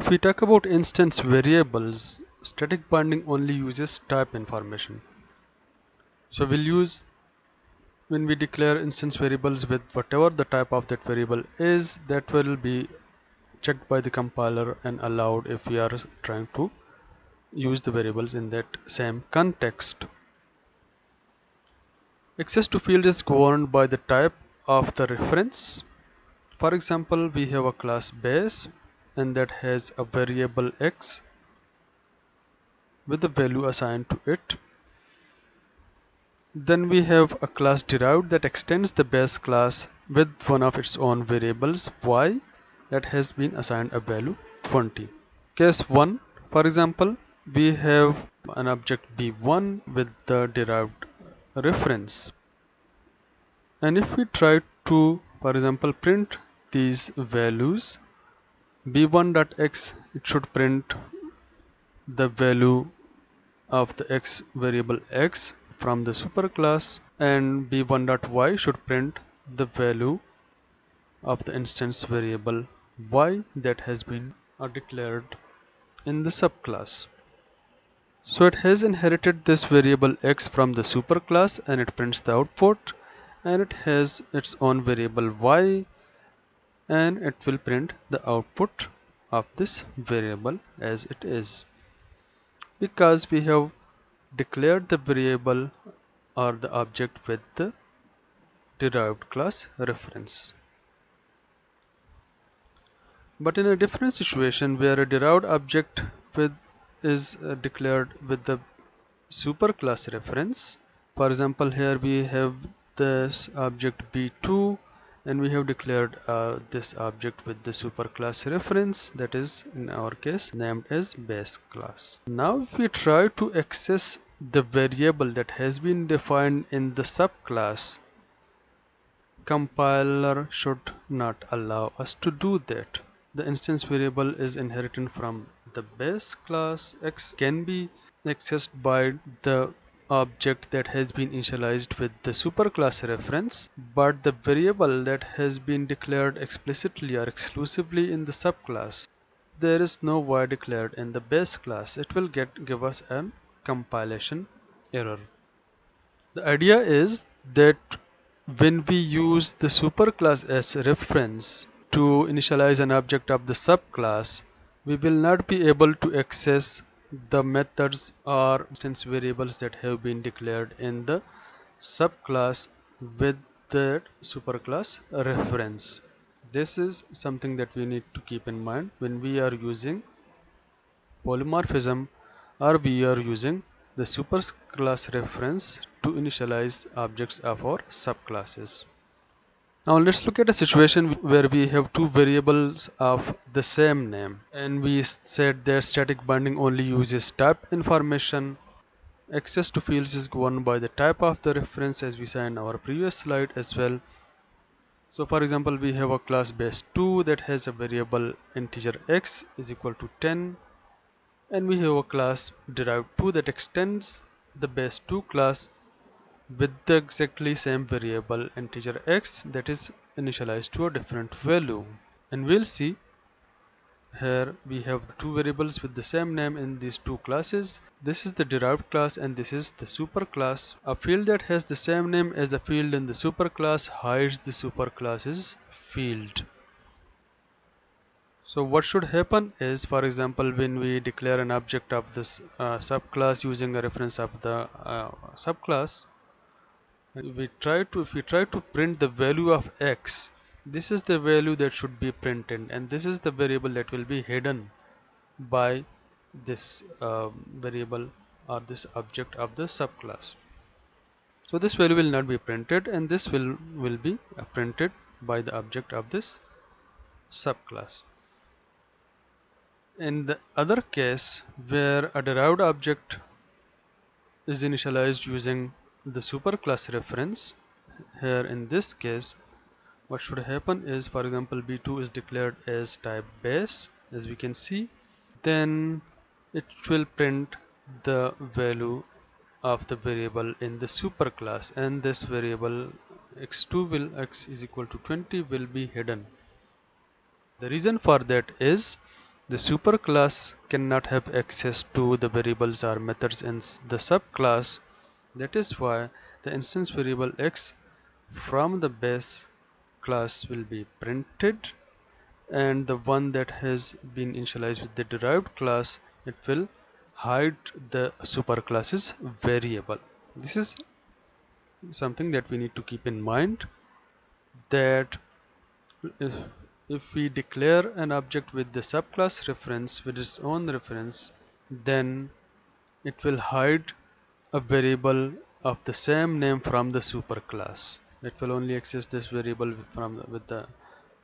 If we talk about instance variables, static binding only uses type information. So we'll use, when we declare instance variables with whatever the type of that variable is, that will be checked by the compiler and allowed if we are trying to use the variables in that same context. Access to field is governed by the type of the reference. For example, we have a class base and that has a variable x with a value assigned to it. Then we have a class derived that extends the base class with one of its own variables y that has been assigned a value 20. Case 1, for example, we have an object b1 with the derived reference. And if we try to, for example, print these values, b1.x, it should print the value of the x variable x from the superclass, and b1.y should print the value of the instance variable y that has been declared in the subclass. So it has inherited this variable x from the superclass and it prints the output, and it has its own variable y and it will print the output of this variable as it is, because we have declared the variable or the object with the derived class reference. But in a different situation where a derived object is declared with the superclass reference, for example, here we have this object b2 and we have declared this object with the superclass reference, that is in our case named as base class. Now if we try to access the variable that has been defined in the subclass, compiler should not allow us to do that. The instance variable is inherited from the base class. X can be accessed by the object that has been initialized with the superclass reference, but the variable that has been declared explicitly or exclusively in the subclass, there is no y declared in the base class. It will give us a compilation error. The idea is that when we use the superclass as reference to initialize an object of the subclass, we will not be able to access the methods or instance variables that have been declared in the subclass with that superclass reference. This is something that we need to keep in mind when we are using polymorphism or we are using the superclass reference to initialize objects of our subclasses. Now let's look at a situation where we have two variables of the same name and we said that static binding only uses type information. Access to fields is governed by the type of the reference, as we saw in our previous slide as well. So for example, we have a class base2 that has a variable integer x is equal to 10, and we have a class derived 2 that extends the base2 class with the exactly same variable integer x that is initialized to a different value. And we'll see here we have two variables with the same name in these two classes. This is the derived class and this is the superclass. A field that has the same name as the field in the superclass hides the superclass's field. So what should happen is, for example, when we declare an object of this subclass using a reference of the subclass, if we try to print the value of x, this is the value that should be printed, and this is the variable that will be hidden by this variable or this object of the subclass. So this value will not be printed, and this will be printed by the object of this subclass. In the other case, where a derived object is initialized using the superclass reference, here in this case what should happen is, for example, b2 is declared as type base, as we can see, then it will print the value of the variable in the superclass, and this variable x2 will x is equal to 20 will be hidden. The reason for that is The superclass cannot have access to the variables or methods in the subclass. That is why the instance variable x from the base class will be printed, and the one that has been initialized with the derived class, it will hide the superclass's variable. This is something that we need to keep in mind, that if, if we declare an object with the subclass reference with its own reference, then it will hide a variable of the same name from the superclass. It will only access this variable from the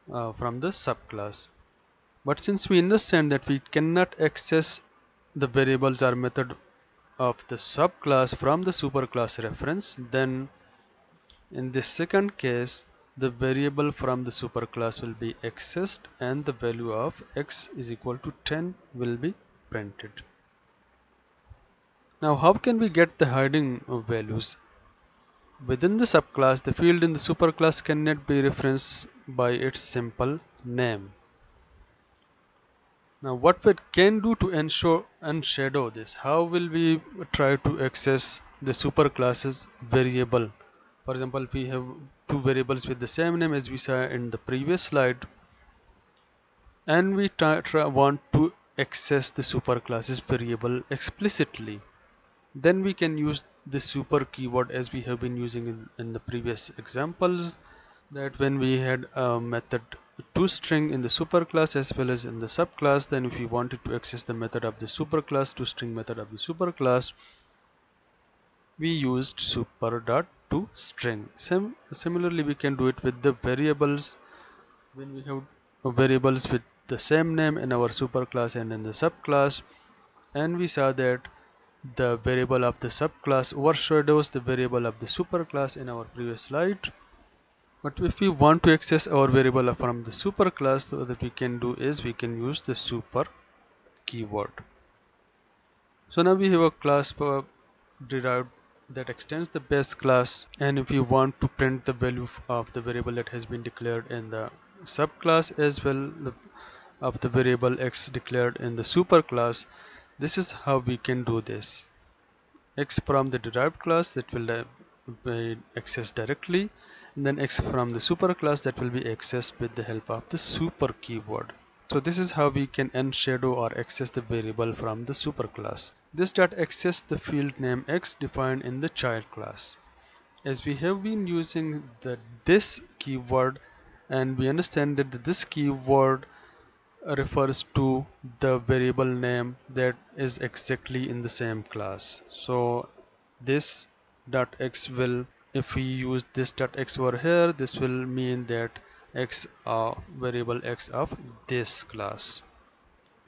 subclass. But since we understand that we cannot access the variables or method of the subclass from the superclass reference, then in this second case, the variable from the superclass will be accessed and the value of x is equal to 10 will be printed. Now, how can we get the hiding of values? Within the subclass, the field in the superclass cannot be referenced by its simple name. Now, what we can do to ensure unshadow this? How will we try to access the superclass's variable? For example, if we have two variables with the same name as we saw in the previous slide, and we want to access the superclass's variable explicitly, then we can use the super keyword as we have been using in the previous examples, that when we had a method toString in the superclass as well as in the subclass, then if we wanted to access the method of the superclass, toString method of the superclass, we used super.toString. Similarly, we can do it with the variables. When we have variables with the same name in our superclass and in the subclass, and we saw that the variable of the subclass overshadows the variable of the superclass in our previous slide. But if we want to access our variable from the superclass, so that we can do is we can use the super keyword. So now we have a class derived that extends the base class, and if you want to print the value of the variable that has been declared in the subclass as well of the variable x declared in the superclass, this is how we can do this. X from the derived class, that will be accessed directly, and then x from the superclass, that will be accessed with the help of the super keyword. So this is how we can unshadow or access the variable from the superclass. This dot access the field name x defined in the child class. As we have been using the this keyword, and we understand that this keyword refers to the variable name that is exactly in the same class. So this dot x will, if we use this dot x over here, this will mean that x variable x of this class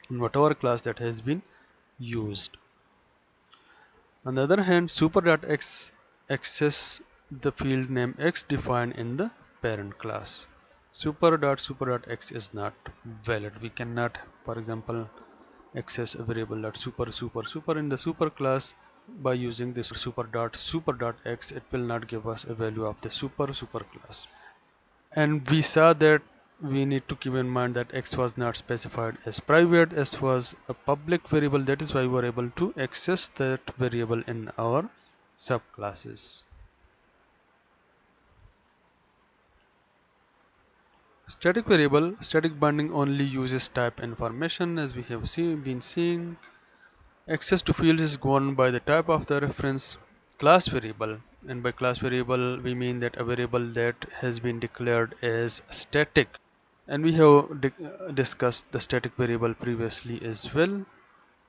in whatever class that has been used. On the other hand, super.x access the field name x defined in the parent class. Super.x is not valid. We cannot, for example, access a variable super in the super class by using this super.x. It will not give us a value of the super class. And we saw that we need to keep in mind that x was not specified as private, s was a public variable. That is why we were able to access that variable in our subclasses. Static variable, static binding only uses type information, as we have been seeing. Access to fields is governed by the type of the reference class variable, and by class variable we mean that a variable that has been declared as static. And we have discussed the static variable previously as well.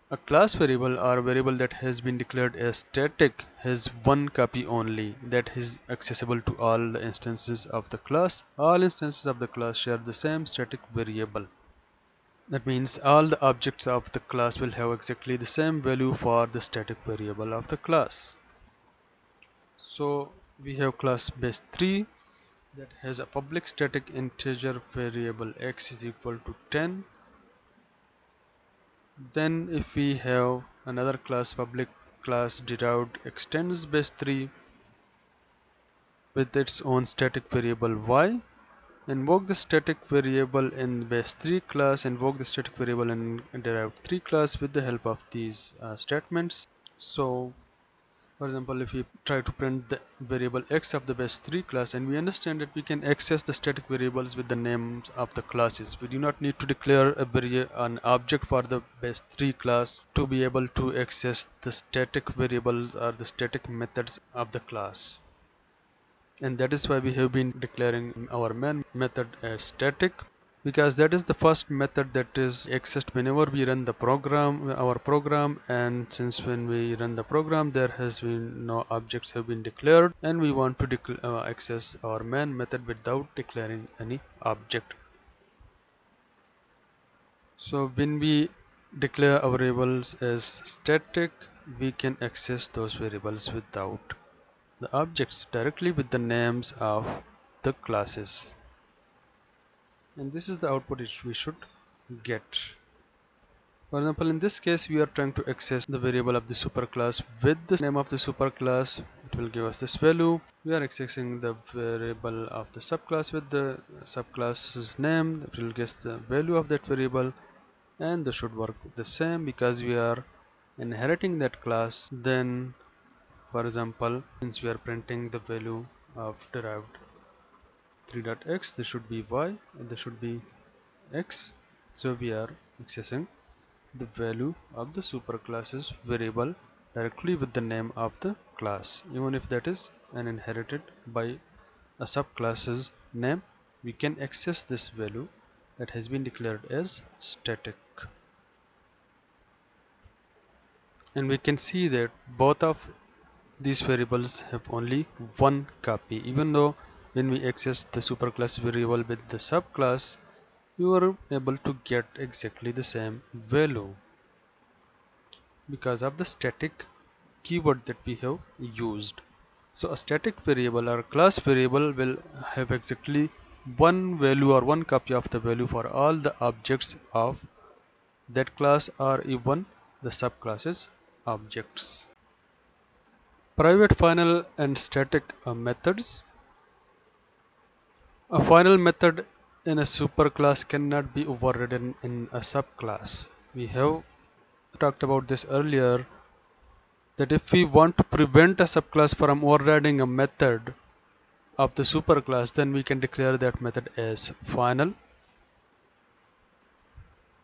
A class variable or a variable that has been declared as static has one copy only that is accessible to all the instances of the class. All instances of the class share the same static variable. That means all the objects of the class will have exactly the same value for the static variable of the class. So we have class base3 that has a public static integer variable x is equal to 10. Then if we have another class, public class derived extends base3 with its own static variable y, Invoke the static variable in base3 class, invoke the static variable in derived 3 class with the help of these statements. So for example, if we try to print the variable x of the base3 class, and we understand that we can access the static variables with the names of the classes. We do not need to declare an object for the base3 class to be able to access the static variables or the static methods of the class. And that is why we have been declaring our main method as static, because that is the first method that is accessed whenever we run the program, our program. And since when we run the program, there has been no objects have been declared, and we want to access our main method without declaring any object. So when we declare our variables as static, we can access those variables without the objects, directly with the names of the classes. And this is the output which we should get. For example, in this case, we are trying to access the variable of the superclass with the name of the superclass. It will give us this value. We are accessing the variable of the subclass with the subclass's name. It will guess the value of that variable, and this should work the same because we are inheriting that class. Then, for example, since we are printing the value of derived 3.x, this should be y, and this should be x. So we are accessing the value of the superclass's variable directly with the name of the class. Even if that is an inherited by a subclass's name, we can access this value that has been declared as static. And we can see that both of these variables have only one copy, even though when we access the superclass variable with the subclass, you are able to get exactly the same value because of the static keyword that we have used. So a static variable or class variable will have exactly one value or one copy of the value for all the objects of that class or even the subclasses objects. Private final and static methods. A final method in a superclass cannot be overridden in a subclass. We have talked about this earlier, that if we want to prevent a subclass from overriding a method of the superclass, then we can declare that method as final.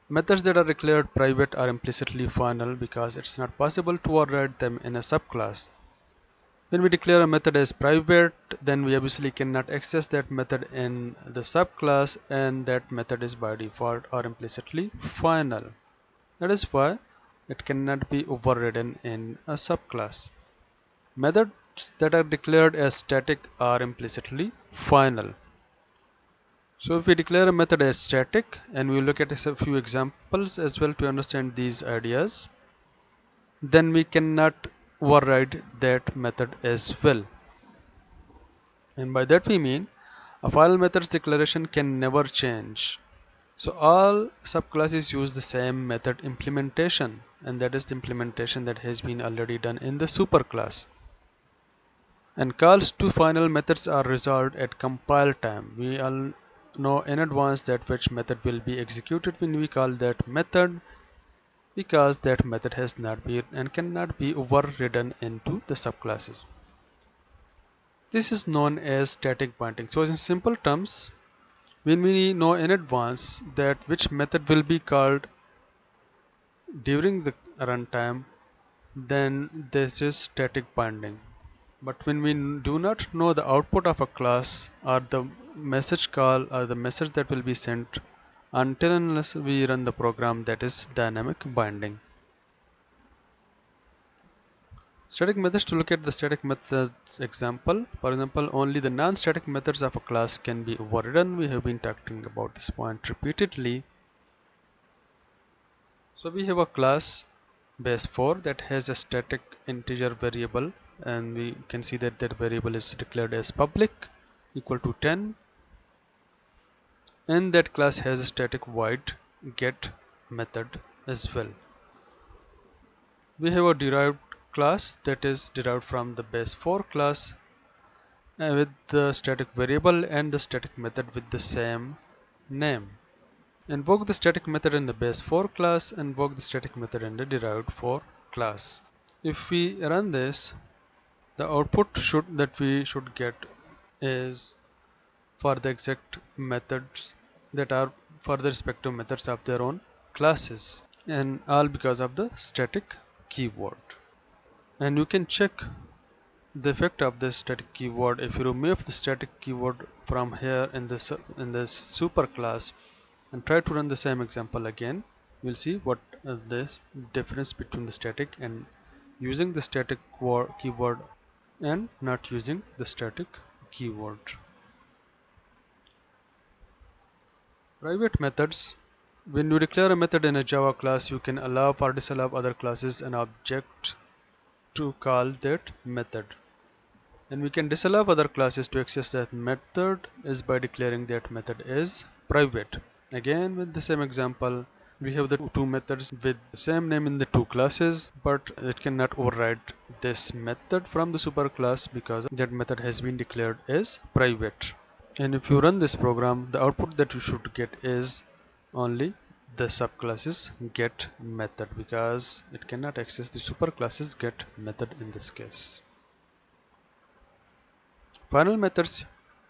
Methods that are declared private are implicitly final because it's not possible to override them in a subclass. When we declare a method as private, then we obviously cannot access that method in the subclass, and that method is by default or implicitly final. That is why it cannot be overridden in a subclass. Methods that are declared as static are implicitly final. So if we declare a method as static, and we look at a few examples as well to understand these ideas, then we cannot override that method as well. And by that we mean a final method's declaration can never change. So all subclasses use the same method implementation, and that is the implementation that has been already done in the superclass. And calls to final methods are resolved at compile time. We all know in advance that which method will be executed when we call that method, because that method has not been and cannot be overridden into the subclasses. This is known as static binding. So in simple terms, when we know in advance that which method will be called during the runtime, then this is static binding. But when we do not know the output of a class or the message call or the message that will be sent until unless we run the program, that is dynamic binding. Static methods. To look at the static methods example, for example, only the non-static methods of a class can be overridden. We have been talking about this point repeatedly. So we have a class base4 that has a static integer variable, and we can see that that variable is declared as public equal to 10, and that class has a static void get method as well. We have a derived class that is derived from the base4 class, with the static variable and the static method with the same name. Invoke the static method in the base 4 class, invoke the static method in the derived 4 class. If we run this, the output that we should get is for the exact methods that are for the respective methods of their own classes, and all because of the static keyword. And you can check the effect of this static keyword. If you remove the static keyword from here in this super class and try to run the same example again, we'll see what this difference between the static and using the static keyword and not using the static keyword. Private methods. When you declare a method in a Java class, you can allow or disallow other classes and object to call that method. And we can disallow other classes to access that method is by declaring that method is private. Again, with the same example, we have the two methods with the same name in the two classes, but it cannot override this method from the superclass because that method has been declared as private. And if you run this program, the output that you should get is only the subclasses get method, because it cannot access the superclasses get method in this case. Final methods.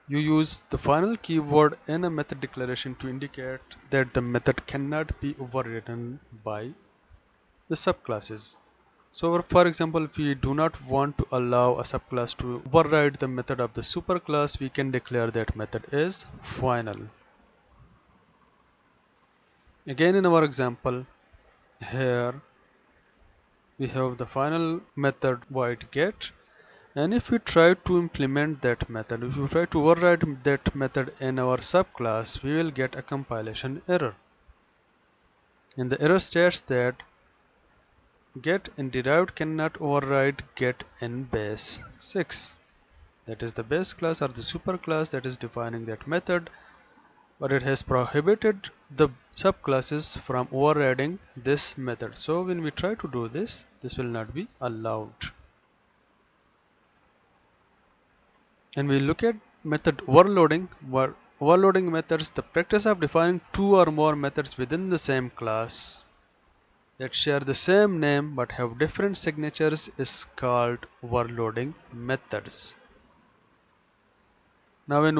You use the final keyword in a method declaration to indicate that the method cannot be overridden by the subclasses. So for example, if we do not want to allow a subclass to override the method of the superclass, we can declare that method is final. Again, in our example, here we have the final method void get, and if we try to implement that method, if we try to override that method in our subclass, we will get a compilation error. And the error states that get in derived cannot override get in base 6. That is the base class or the superclass that is defining that method, but it has prohibited the subclasses from overriding this method. So when we try to do this, this will not be allowed. And we look at method overloading, where overloading methods, the practice of defining two or more methods within the same class that share the same name but have different signatures is called overloading methods. Now in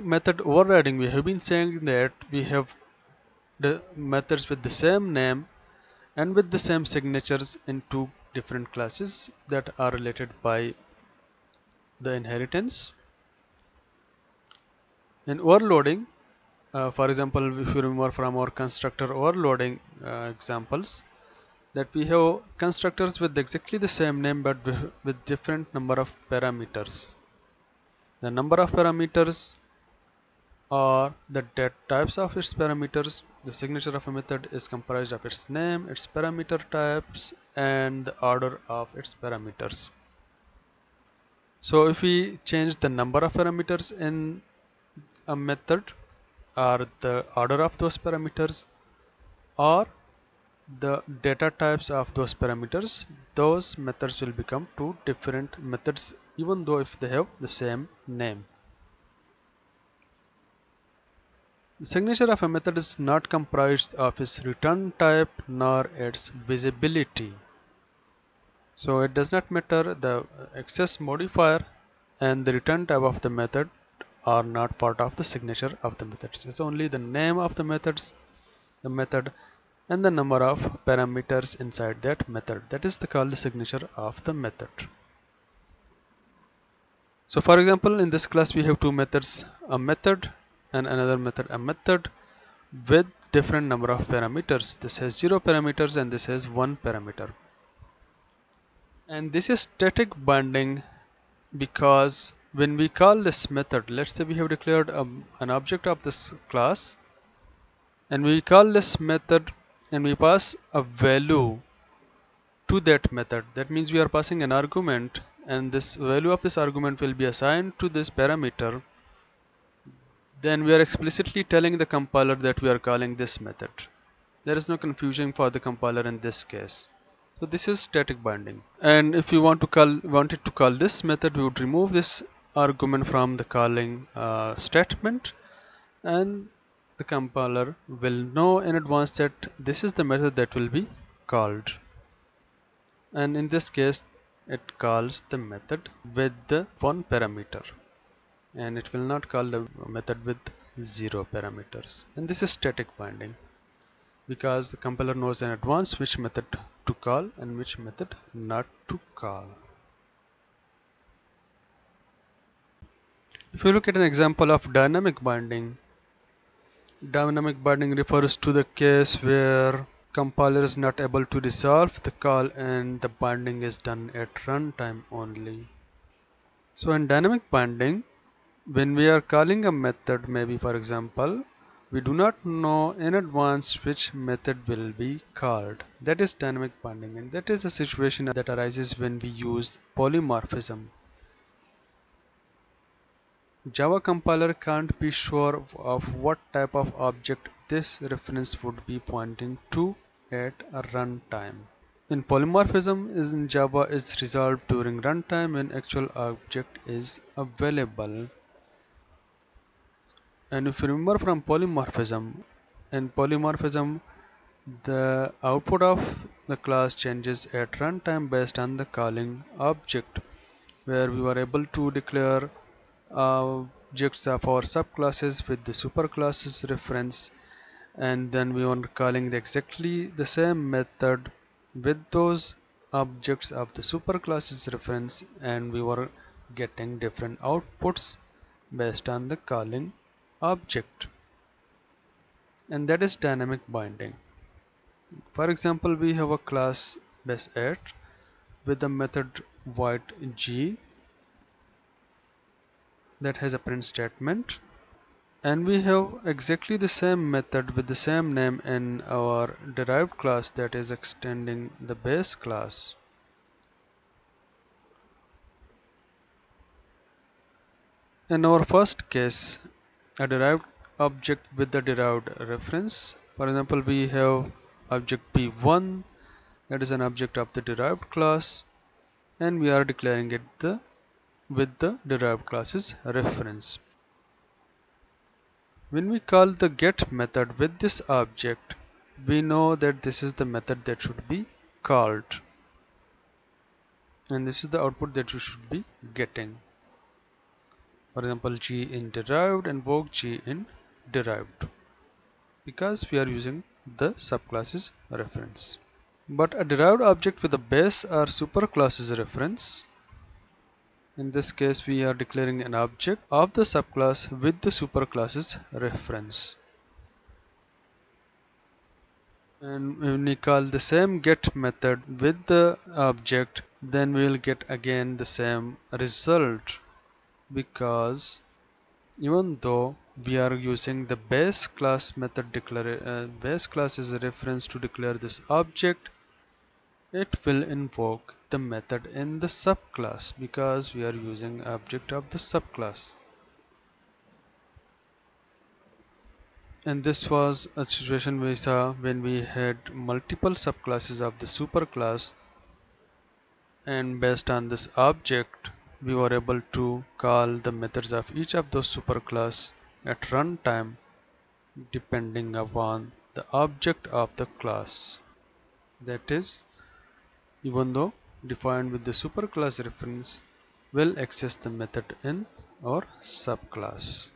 method overriding, we have been saying that we have the methods with the same name and with the same signatures in two different classes that are related by the inheritance. In overloading, for example, if you remember from our constructor overloading examples, that we have constructors with exactly the same name but with different number of parameters. The number of parameters or the types of its parameters. The signature of a method is comprised of its name, its parameter types, and the order of its parameters. So if we change the number of parameters in a method, or the order of those parameters, or the data types of those parameters, those methods will become two different methods even though if they have the same name. The signature of a method is not comprised of its return type nor its visibility. So it does not matter, the access modifier and the return type of the method are not part of the signature of the methods. It's only the name of the methods, the method, and the number of parameters inside that method. That is called the signature of the method. So for example, in this class we have two methods, a method and another method, a method with different number of parameters. This has 0 parameters and this has 1 parameter. And this is static binding because when we call this method, let's say we have declared an object of this class, and we call this method and we pass a value to that method. That means we are passing an argument, and this value of this argument will be assigned to this parameter. Then we are explicitly telling the compiler that we are calling this method. There is no confusion for the compiler in this case. So this is static binding. And if we wanted to call this method, we would remove this argument from the calling statement, and the compiler will know in advance that this is the method that will be called. And in this case, it calls the method with the one parameter, and it will not call the method with zero parameters. And this is static binding because the compiler knows in advance which method to call and which method not to call. If you look at an example of dynamic binding refers to the case where compiler is not able to resolve the call and the binding is done at runtime only. So in dynamic binding, when we are calling a method, maybe for example, we do not know in advance which method will be called. That is dynamic binding, and that is a situation that arises when we use polymorphism. Java compiler can't be sure of what type of object this reference would be pointing to at a runtime. In polymorphism is in Java is resolved during runtime when actual object is available. And if you remember from polymorphism, in polymorphism the output of the class changes at runtime based on the calling object, where we were able to declare objects of our subclasses with the superclasses reference, and then we were calling exactly the same method with those objects of the superclasses reference, and we were getting different outputs based on the calling object, and that is dynamic binding. For example, we have a class base8 with the method void g that has a print statement, and we have exactly the same method with the same name in our derived class that is extending the base class. In our first case, a derived object with the derived reference. For example, we have object p1 that is an object of the derived class, and we are declaring it with the derived class's reference. When we call the get method with this object, we know that this is the method that should be called, and this is the output that you should be getting. For example, g in derived and invoke g in derived, because we are using the subclass's reference. But a derived object with a base or superclass's reference, in this case we are declaring an object of the subclass with the superclass's reference. And when we call the same get method with the object, then we will get again the same result, because even though we are using the base class method base class is a reference to declare this object, it will invoke the method in the subclass because we are using object of the subclass. And this was a situation we saw when we had multiple subclasses of the superclass, and based on this object we were able to call the methods of each of those superclass at runtime depending upon the object of the class. That is, even though defined with the superclass reference, will access the method in our subclass.